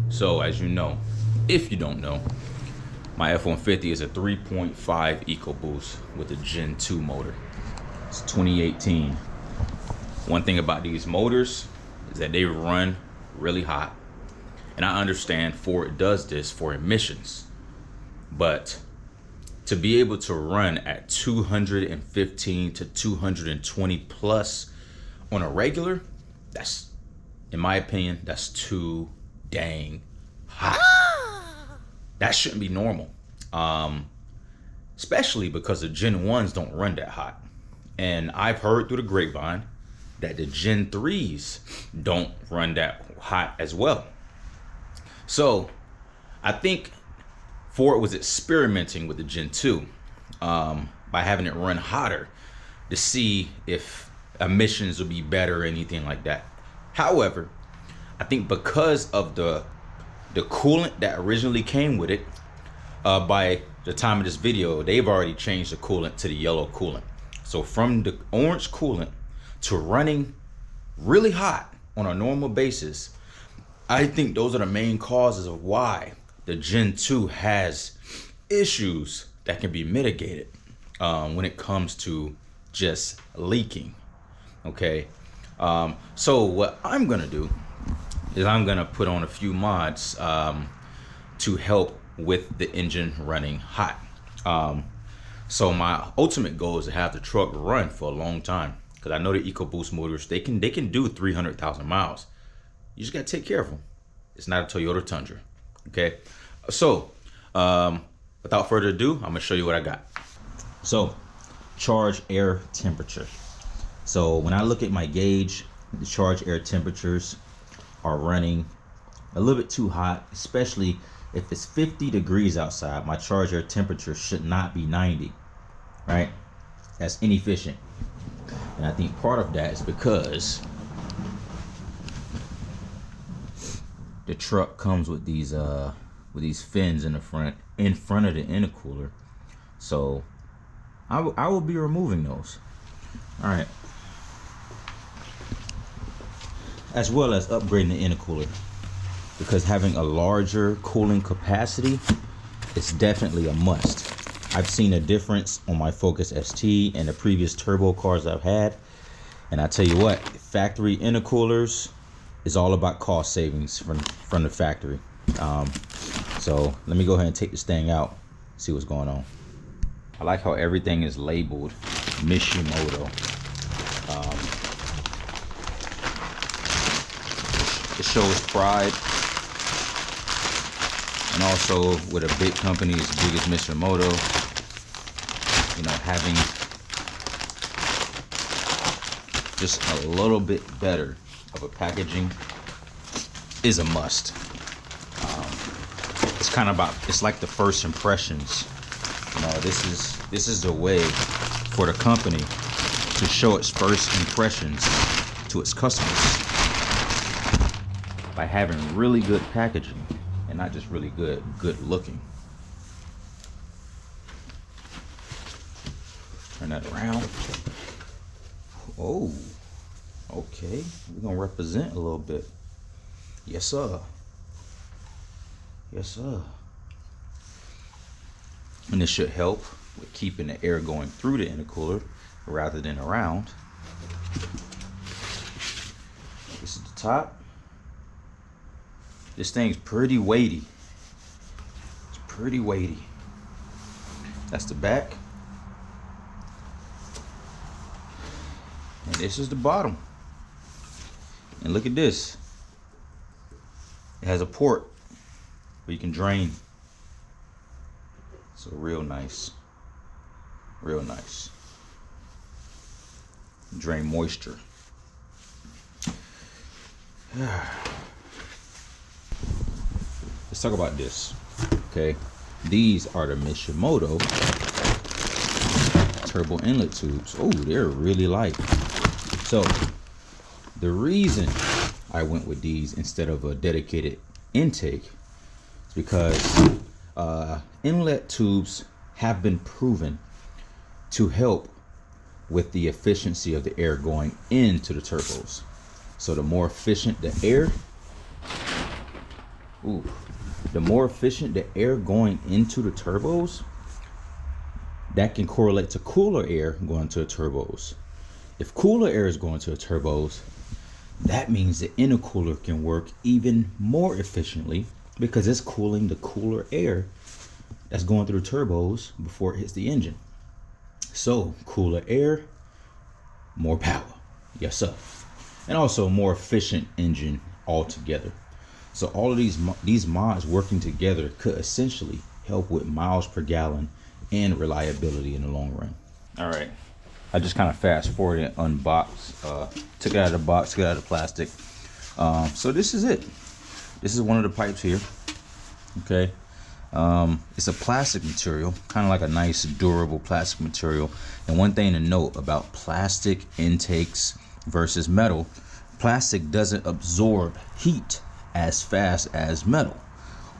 So as you know, if you don't know, my F-150 is a 3.5 Ecoboost with a Gen 2 motor. It's 2018. One thing about these motors is that they run really hot. And I understand Ford does this for emissions. But to be able to run at 215 to 220 plus on a regular, that's, in my opinion, that's too dang hot. That shouldn't be normal. Especially because the Gen 1s don't run that hot. And I've heard through the grapevine that the Gen 3s don't run that hot as well. So I think Ford was experimenting with the Gen 2 by having it run hotter to see if emissions would be better or anything like that. However, I think because of the coolant that originally came with it, by the time of this video, they've already changed the coolant to the yellow coolant. So from the orange coolant to running really hot on a normal basis, I think those are the main causes of why the Gen 2 has issues that can be mitigated when it comes to just leaking. Okay, so what I'm gonna do is I'm gonna put on a few mods to help with the engine running hot. So my ultimate goal is to have the truck run for a long time, because I know the EcoBoost motors, they can do 300,000 miles. You just gotta take care of them. It's not a Toyota Tundra. Okay, so without further ado, I'm gonna show you what I got. So charge air temperature. So when I look at my gauge, the charge air temperatures are running a little bit too hot, especially if it's 50 degrees outside. My charge air temperature should not be 90, right? That's inefficient. And I think part of that is because the truck comes with these fins in the front, in front of the intercooler. So I will be removing those. All right. As well as upgrading the intercooler, because having a larger cooling capacity is definitely a must. I've seen a difference on my Focus ST and the previous turbo cars I've had, and I tell you what, factory intercoolers is all about cost savings from the factory. So let me go ahead and take this thing out, see what's going on. I like how everything is labeled Mishimoto. It shows pride, and also with a big company as big as Mishimoto, you know, having just a little bit better of a packaging is a must. It's kind of about, it's like the first impressions. You know, this is the way for the company to show its first impressions to its customers, by having really good packaging and not just really good looking. Turn that around. Oh, okay, we're gonna represent a little bit. Yes sir, yes sir. And this should help with keeping the air going through the intercooler rather than around. This is the top. This thing's pretty weighty. It's pretty weighty. That's the back. And this is the bottom. And look at this. It has a port where you can drain. So real nice. Real nice. Drain moisture. Let's talk about this. Okay, these are the Mishimoto turbo inlet tubes. Oh, they're really light. So the reason I went with these instead of a dedicated intake is because inlet tubes have been proven to help with the efficiency of the air going into the turbos. So the more efficient the air, Ooh, the more efficient the air going into the turbos, that can correlate to cooler air going to the turbos. If cooler air is going to the turbos, that means the intercooler can work even more efficiently because it's cooling the cooler air that's going through the turbos before it hits the engine. So cooler air, more power. Yes, sir. And also more efficient engine altogether. So all of these mods working together could essentially help with miles per gallon and reliability in the long run. All right, I just kind of fast forwarded and unboxed, took it out of the box, took it out of the plastic. So this is it. This is one of the pipes here. Okay, it's a plastic material, kind of like a nice durable plastic material. And one thing to note about plastic intakes versus metal, plastic doesn't absorb heat as fast as metal,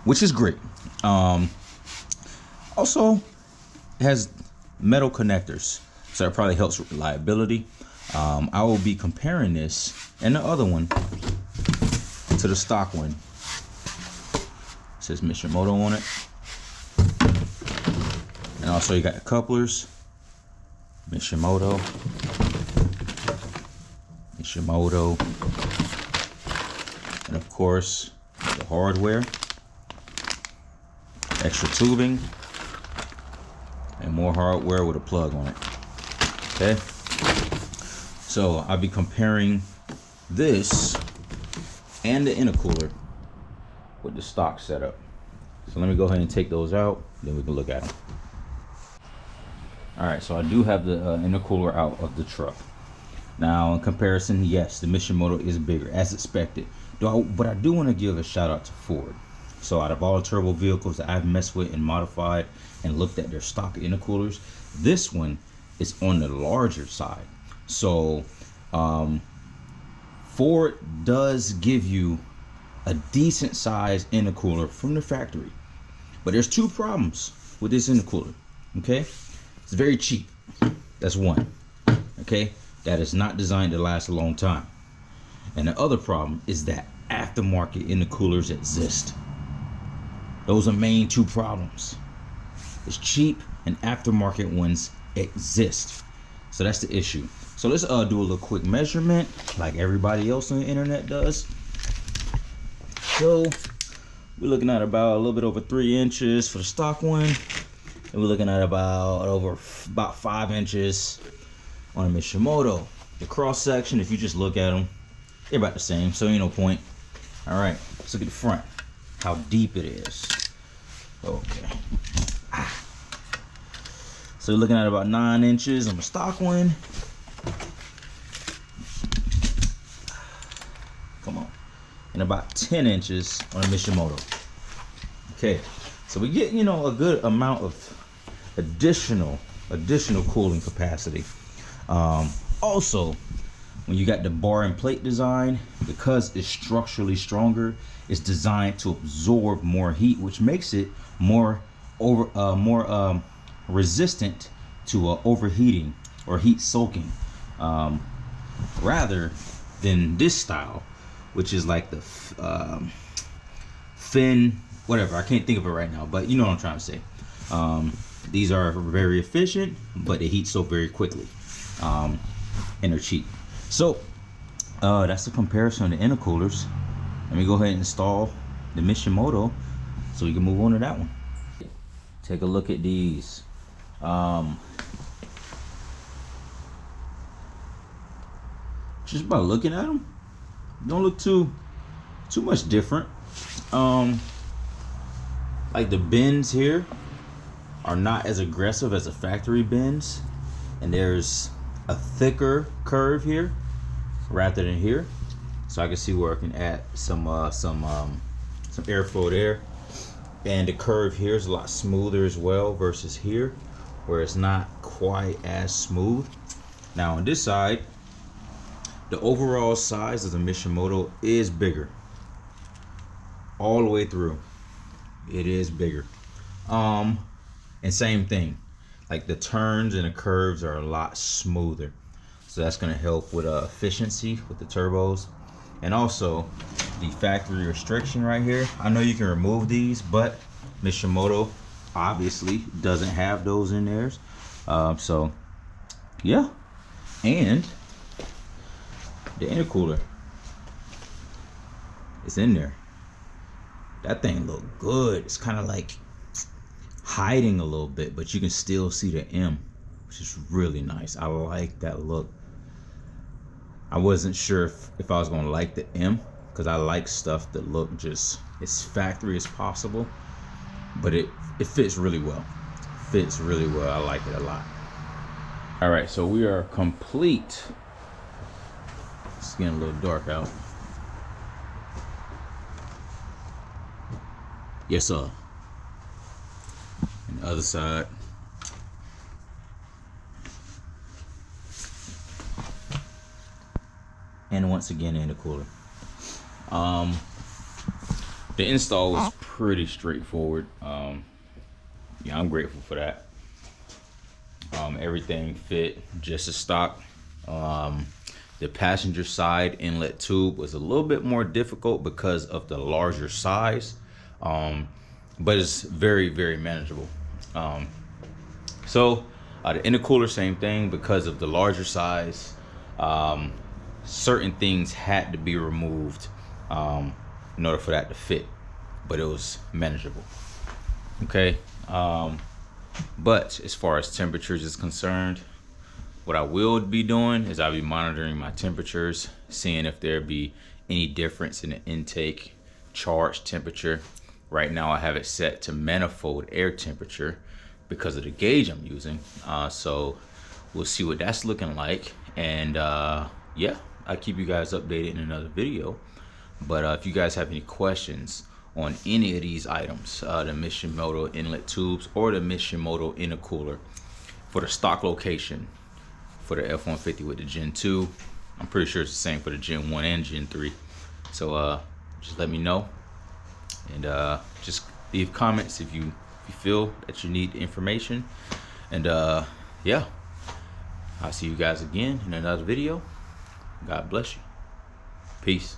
which is great. Also, it has metal connectors, so that probably helps with reliability. I will be comparing this and the other one to the stock one. It says Mishimoto on it. And also you got the couplers, Mishimoto, and of course the hardware, extra tubing, and more hardware with a plug on it. Okay, so I'll be comparing this and the intercooler with the stock setup. So let me go ahead and take those out, then we can look at them. All right, so I do have the intercooler out of the truck. Now, in comparison, yes, the Mishimoto is bigger, as expected. But I do want to give a shout out to Ford. So out of all the turbo vehicles that I've messed with and modified and looked at their stock intercoolers, this one is on the larger side. So Ford does give you a decent size intercooler from the factory. But there's two problems with this intercooler, okay? It's very cheap, that's one, okay? That is not designed to last a long time. And the other problem is that aftermarket intercoolers exist. Those are main two problems. It's cheap and aftermarket ones exist. So that's the issue. So let's do a little quick measurement like everybody else on the internet does. So we're looking at about a little bit over 3 inches for the stock one. And we're looking at about 5 inches on a Mishimoto. The cross section, if you just look at them, they're about the same, so ain't no point. All right, let's look at the front, how deep it is. Okay. So you're looking at about 9 inches on the stock one. Come on. And about 10 inches on the Mishimoto. Okay, so we get, a good amount of additional cooling capacity. Also, when you got the bar and plate design, because it's structurally stronger, it's designed to absorb more heat, which makes it more resistant to overheating or heat soaking, rather than this style, which is like the fin, whatever, I can't think of it right now, but you know what I'm trying to say. These are very efficient, but they heat soak very quickly, and they're cheap. So that's the comparison of the intercoolers. Let me go ahead and install the Mishimoto so we can move on to that one. Take a look at these. Just by looking at them, don't look too much different. Like the bends here are not as aggressive as the factory bends, and there's a thicker curve here rather than here, so I can see where I can add some airflow there. And the curve here is a lot smoother as well versus here, where it's not quite as smooth. Now on this side, the overall size of the Mishimoto is bigger all the way through. It is bigger. And same thing, like the turns and the curves are a lot smoother, so that's going to help with efficiency with the turbos. And also the factory restriction right here. I know you can remove these, but Mishimoto obviously doesn't have those in theirs. So yeah, and the intercooler, it's in there. That thing look good. It's kind of like hiding a little bit, but you can still see the M, which is really nice. I like that look. I wasn't sure if I was gonna like the M, because I like stuff that look just as factory as possible, but it fits really well. Fits really well. I like it a lot. All right, so we are complete. It's getting a little dark out. Yes, sir. And the other side. And once again, intercooler. The install was pretty straightforward. Yeah, I'm grateful for that. Everything fit just as stock. The passenger side inlet tube was a little bit more difficult because of the larger size, but it's very, very manageable. So the intercooler, same thing, because of the larger size. Certain things had to be removed in order for that to fit, but it was manageable. Okay. But as far as temperatures is concerned, what I will be doing is I'll be monitoring my temperatures, seeing if there be any difference in the intake charge temperature. Right now I have it set to manifold air temperature because of the gauge I'm using. So we'll see what that's looking like. And yeah, I'll keep you guys updated in another video. But if you guys have any questions on any of these items, the Mishimoto inlet tubes or the Mishimoto intercooler for the stock location for the F-150 with the Gen 2, I'm pretty sure it's the same for the Gen 1 and Gen 3. So just let me know, and just leave comments if you feel that you need information. And yeah, I'll see you guys again in another video. God bless you. Peace.